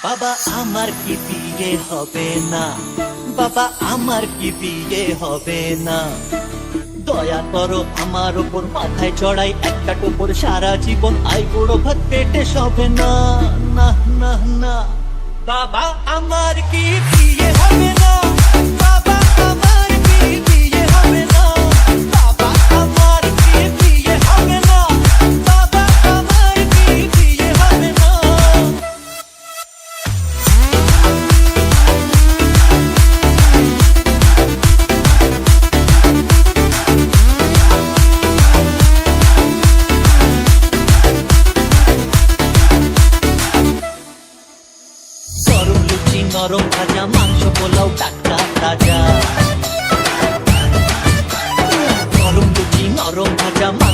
বাবা আমার কি বিয়ে হবে না, বাবা আমার কি বিয়ে হবে না। দয়া করো আমার ওপর, মাথায় চড়াই একটা টোপর, সারা জীবন আই বুড়ো ভাত পেটে সবে না। না না না, বাবা আমার কি বিয়ে হবে না, বাবা আমার কি বিয়ে হবে না, বাবা আমার কি বিয়ে হবে না, বাবা আমার কি বিয়ে হবে না। গরম লুচি নরম ভাজা, মাংস পোলাও টাটকা তাজা। গরম লুচি নরম ভাজা।